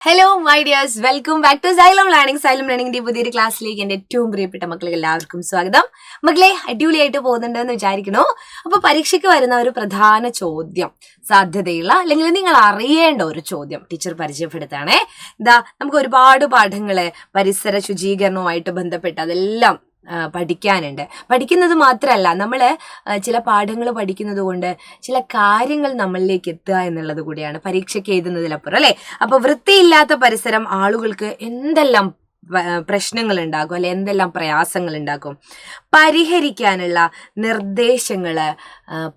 Hello my dears, welcome back to Xylem learning. Xylem ലേണിംഗിന്റെ പുതിയൊരു ക്ലാസ്സിലേക്ക് എന്റെ ഏറ്റവും പ്രിയപ്പെട്ട മക്കളെ എല്ലാവർക്കും സ്വാഗതം. മക്കളെ, അടിപൊളിയായിട്ട് പോകുന്നുണ്ടെന്ന് വിചാരിക്കണോ? അപ്പൊ പരീക്ഷയ്ക്ക് വരുന്ന ഒരു പ്രധാന ചോദ്യം, സാധ്യതയുള്ള അല്ലെങ്കിൽ നിങ്ങൾ അറിയേണ്ട ഒരു ചോദ്യം ടീച്ചർ പരിചയപ്പെടുത്താണേ. നമുക്ക് ഒരുപാട് പാഠങ്ങള് പരിസര ശുചീകരണവുമായിട്ട് ബന്ധപ്പെട്ട് അതെല്ലാം പഠിക്കാനുണ്ട്. പഠിക്കുന്നത് മാത്രമല്ല, നമ്മൾ ചില പാഠങ്ങൾ പഠിക്കുന്നത് കൊണ്ട് ചില കാര്യങ്ങൾ നമ്മളിലേക്ക് എത്തുക എന്നുള്ളത് കൂടിയാണ് പരീക്ഷയ്ക്ക് എഴുതുന്നതിലപ്പുറം, അല്ലേ? അപ്പൊ വൃത്തിയില്ലാത്ത പരിസരം ആളുകൾക്ക് എന്തെല്ലാം പ്രശ്നങ്ങൾ ഉണ്ടാക്കും, അല്ലെ എന്തെല്ലാം പ്രയാസങ്ങൾ ഉണ്ടാക്കും, പരിഹരിക്കാനുള്ള നിർദ്ദേശങ്ങള്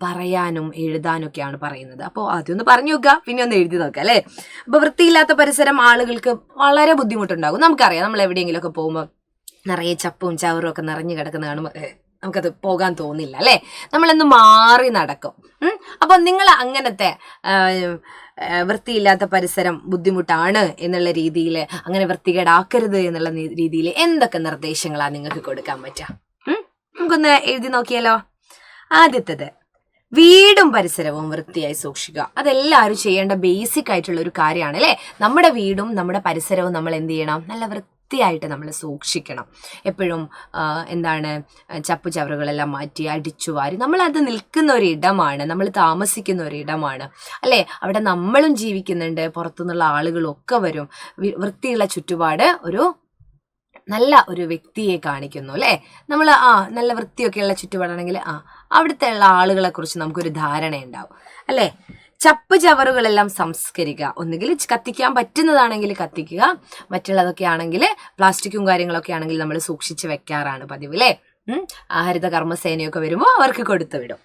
പറയാനും എഴുതാനും ഒക്കെയാണ് പറയുന്നത്. അപ്പോൾ അതൊന്ന് പറഞ്ഞു നോക്കുക, പിന്നെ ഒന്ന് എഴുതി നോക്കുക, അല്ലേ? അപ്പൊ വൃത്തിയില്ലാത്ത പരിസരം ആളുകൾക്ക് വളരെ ബുദ്ധിമുട്ടുണ്ടാകും. നമുക്കറിയാം, നമ്മൾ എവിടെയെങ്കിലും ഒക്കെ പോകുമ്പോൾ നിറയെ ചപ്പും ചവറും ഒക്കെ നിറഞ്ഞു കിടക്കുന്ന കാണുമ്പോൾ നമുക്കത് പോകാൻ തോന്നില്ല, അല്ലേ? നമ്മളൊന്ന് മാറി നടക്കും. അപ്പൊ നിങ്ങൾ അങ്ങനത്തെ വൃത്തിയില്ലാത്ത പരിസരം ബുദ്ധിമുട്ടാണ് എന്നുള്ള രീതിയിൽ, അങ്ങനെ വൃത്തികേടാക്കരുത് എന്നുള്ള രീതിയിൽ എന്തൊക്കെ നിർദ്ദേശങ്ങളാണ് നിങ്ങൾക്ക് കൊടുക്കാൻ പറ്റുക? നമുക്കൊന്ന് എഴുതി നോക്കിയാലോ. ആദ്യത്തേത്, വീടും പരിസരവും വൃത്തിയായി സൂക്ഷിക്കുക. അതെല്ലാവരും ചെയ്യേണ്ട ബേസിക് ആയിട്ടുള്ള ഒരു കാര്യമാണ്, അല്ലേ? നമ്മുടെ വീടും നമ്മുടെ പരിസരവും നമ്മൾ എന്ത് ചെയ്യണം? നല്ല വൃത്തിയായിട്ട് നമ്മൾ സൂക്ഷിക്കണം. എപ്പോഴും ചപ്പു ചവറുകളെല്ലാം മാറ്റി അടിച്ചു വാരി, നമ്മളത് നിൽക്കുന്ന ഒരിടമാണ്, നമ്മൾ താമസിക്കുന്ന ഒരിടമാണ്, അല്ലേ? അവിടെ നമ്മളും ജീവിക്കുന്നുണ്ട്, പുറത്തുനിന്നുള്ള ആളുകളും ഒക്കെ വരും. വൃത്തിയുള്ള ചുറ്റുപാട് നല്ല ഒരു വ്യക്തിയെ കാണിക്കുന്നു, അല്ലേ? നമ്മൾ നല്ല വൃത്തിയൊക്കെയുള്ള ചുറ്റുപാടാണെങ്കിൽ അവിടുത്തെ ഉള്ള ആളുകളെ കുറിച്ച് നമുക്കൊരു ധാരണ ഉണ്ടാവും, അല്ലേ? ചപ്പ് ചവറുകളെല്ലാം സംസ്കരിക്കുക. ഒന്നുകിൽ കത്തിക്കാൻ പറ്റുന്നതാണെങ്കിൽ കത്തിക്കുക, മറ്റുള്ളതൊക്കെ ആണെങ്കിൽ പ്ലാസ്റ്റിക്കും കാര്യങ്ങളൊക്കെ ആണെങ്കിൽ നമ്മൾ സൂക്ഷിച്ച് വെക്കാറാണ് പതിവ്, അല്ലേ? ഹരിത കർമ്മസേനയൊക്കെ വരുമ്പോൾ അവർക്ക് കൊടുത്തു വിടും.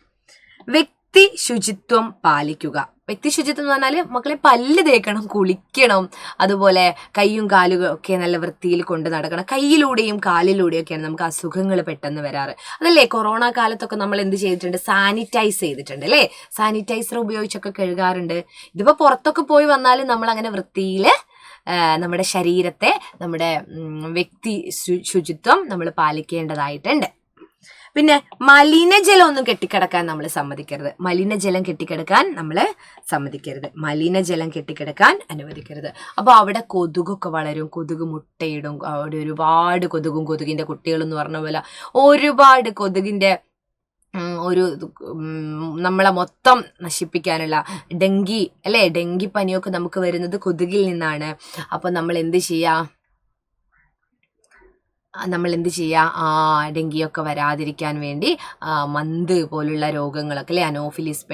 വ്യക്തി ശുചിത്വം പാലിക്കുക. വ്യക്തി ശുചിത്വം എന്ന് പറഞ്ഞാൽ മക്കളെ പല്ല് തേക്കണം, കുളിക്കണം, അതുപോലെ കൈയും കാലും ഒക്കെ നല്ല വൃത്തിയിൽ കൊണ്ട് നടക്കണം. കയ്യിലൂടെയും കാലിലൂടെയും ഒക്കെയാണ് നമുക്ക് അസുഖങ്ങൾ പെട്ടെന്ന് വരാറ്, അതല്ലേ? കൊറോണ കാലത്തൊക്കെ നമ്മൾ എന്ത് ചെയ്തിട്ടുണ്ട്? സാനിറ്റൈസ് ചെയ്തിട്ടുണ്ട്, അല്ലേ? സാനിറ്റൈസർ ഉപയോഗിച്ചൊക്കെ കഴുകാറുണ്ട്. ഇതിപ്പോ പുറത്തൊക്കെ പോയി വന്നാലും നമ്മൾ അങ്ങനെ വൃത്തിയിൽ നമ്മുടെ ശരീരത്തെ, നമ്മുടെ വ്യക്തി ശുചിത്വം നമ്മൾ പാലിക്കേണ്ടതായിട്ടുണ്ട്. പിന്നെ മലിനജലം ഒന്നും കെട്ടിക്കിടക്കാൻ നമ്മൾ സമ്മതിക്കരുത്. മലിനജലം കെട്ടിക്കിടക്കാൻ നമ്മൾ സമ്മതിക്കരുത്. മലിനജലം കെട്ടിക്കിടക്കാൻ അനുവദിക്കരുത്. അപ്പോൾ അവിടെ കൊതുകൊക്കെ വളരും, കൊതുക് മുട്ടയിടും. അവിടെ ഒരുപാട് കൊതുകിന്റെ കുട്ടികൾ എന്ന് പറഞ്ഞ പോലെ ഒരുപാട് കൊതുകിന്റെ നമ്മളെ മൊത്തം നശിപ്പിക്കാനുള്ള ഡെങ്കി, അല്ലേ? ഡെങ്കിപ്പനിയൊക്കെ നമുക്ക് വരുന്നത് കൊതുകിൽ നിന്നാണ്. അപ്പൊ നമ്മൾ എന്ത് ചെയ്യുക? ഡെങ്കിയൊക്കെ വരാതിരിക്കാൻ വേണ്ടി മന്ത് പോലുള്ള രോഗങ്ങളൊക്കെ, അല്ലെ? അനോഫിലിസ്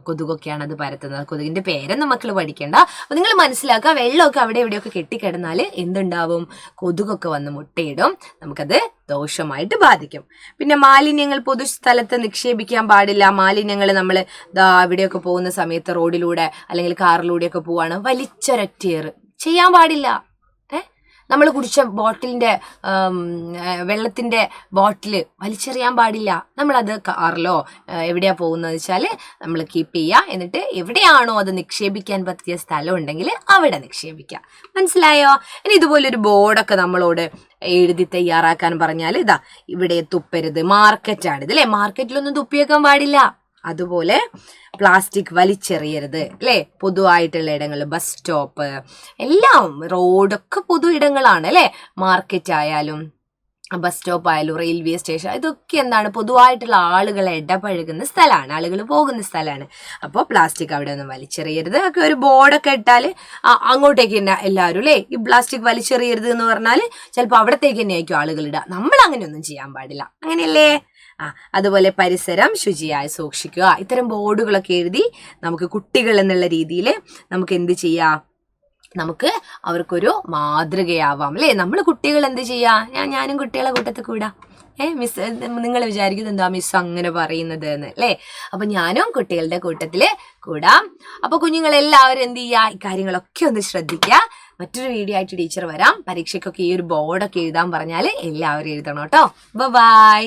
കൊതുകൊക്കെയാണ് അത് പരത്തുന്നത്. കൊതുകിന്റെ പേരൊന്നും മക്കൾ പഠിക്കേണ്ട. അപ്പൊ നിങ്ങൾ മനസ്സിലാക്കുക, വെള്ളമൊക്കെ അവിടെ എവിടെയൊക്കെ കെട്ടിക്കിടന്നാൽ എന്തുണ്ടാവും? കൊതുകൊക്കെ വന്ന് മുട്ടയിടും, നമുക്കത് ദോഷമായിട്ട് ബാധിക്കും. പിന്നെ മാലിന്യങ്ങൾ പൊതുസ്ഥലത്ത് നിക്ഷേപിക്കാൻ പാടില്ല. മാലിന്യങ്ങൾ നമ്മൾ ഇവിടെയൊക്കെ പോകുന്ന സമയത്ത് റോഡിലൂടെ അല്ലെങ്കിൽ കാറിലൂടെയൊക്കെ പോവാണ്, വലിച്ചൊരറ്റേറ് ചെയ്യാൻ പാടില്ല. നമ്മൾ കുടിച്ച വെള്ളത്തിന്റെ ബോട്ടില് വലിച്ചെറിയാൻ പാടില്ല. നമ്മളത് കാറിലോ എവിടെയാ പോകുന്നത് വെച്ചാൽ നമ്മൾ കീപ്പ് ചെയ്യുക. എന്നിട്ട് എവിടെയാണോ അത് നിക്ഷേപിക്കാൻ പറ്റിയ സ്ഥലം ഉണ്ടെങ്കിൽ അവിടെ നിക്ഷേപിക്കുക. മനസ്സിലായോ? ഇനി ഇതുപോലൊരു ബോർഡൊക്കെ നമ്മളോട് എഴുതി തയ്യാറാക്കാൻ പറഞ്ഞാൽ ഇവിടെ തുപ്പരുത്, മാർക്കറ്റാണിത്, അല്ലേ? മാർക്കറ്റിലൊന്നും തുപ്പിയേക്കാൻ പാടില്ല. അതുപോലെ പ്ലാസ്റ്റിക് വലിച്ചെറിയരുത്, അല്ലേ? പൊതുവായിട്ടുള്ള ഇടങ്ങൾ, ബസ് സ്റ്റോപ്പ്, എല്ലാം റോഡൊക്കെ പൊതു ഇടങ്ങളാണ്, അല്ലേ? മാർക്കറ്റ് ആയാലും ബസ് സ്റ്റോപ്പ് ആയാലും റെയിൽവേ സ്റ്റേഷൻ, ഇതൊക്കെ പൊതുവായിട്ടുള്ള ആളുകൾ ഇടപഴകുന്ന സ്ഥലമാണ്, ആളുകൾ പോകുന്ന സ്ഥലമാണ്. അപ്പോൾ പ്ലാസ്റ്റിക് അവിടെ ഒന്നും വലിച്ചെറിയരുത്. ഒക്കെ ഒരു ബോർഡൊക്കെ ഇട്ടാൽ അങ്ങോട്ടേക്ക് തന്നെ എല്ലാവരും, അല്ലേ? ഈ പ്ലാസ്റ്റിക് വലിച്ചെറിയരുത് എന്ന് പറഞ്ഞാൽ ചിലപ്പോൾ അവിടത്തേക്ക് തന്നെ ആയിരിക്കും ആളുകൾ ഇടുക. നമ്മൾ അങ്ങനെയൊന്നും ചെയ്യാൻ പാടില്ല, അങ്ങനെയല്ലേ? അതുപോലെ പരിസരം ശുചിയായി സൂക്ഷിക്കുക. ഇത്തരം ബോർഡുകളൊക്കെ എഴുതി നമുക്ക് കുട്ടികൾ എന്നുള്ള രീതിയിൽ നമുക്ക് എന്ത് ചെയ്യാം? നമുക്ക് അവർക്കൊരു മാതൃകയാവാം, അല്ലേ? നമ്മൾ കുട്ടികൾ എന്ത് ചെയ്യാ? ഞാനും കുട്ടികളെ കൂട്ടത്തിൽ കൂടാ. മിസ്, നിങ്ങൾ വിചാരിക്കുന്നത് എന്താ മിസ് അങ്ങനെ പറയുന്നത് എന്ന്, അല്ലേ? അപ്പൊ ഞാനും കുട്ടികളുടെ കൂട്ടത്തില് കൂടാം. അപ്പൊ കുഞ്ഞുങ്ങളെല്ലാവരും എന്ത് ചെയ്യാ? ഈ കാര്യങ്ങളൊക്കെ ഒന്ന് ശ്രദ്ധിക്കുക. മറ്റൊരു വീഡിയോ ആയിട്ട് ടീച്ചർ വരാം. പരീക്ഷയ്ക്കൊക്കെ ഈ ഒരു ബോർഡൊക്കെ എഴുതാൻ പറഞ്ഞാൽ എല്ലാവരും എഴുതണം കേട്ടോ. ബൈ.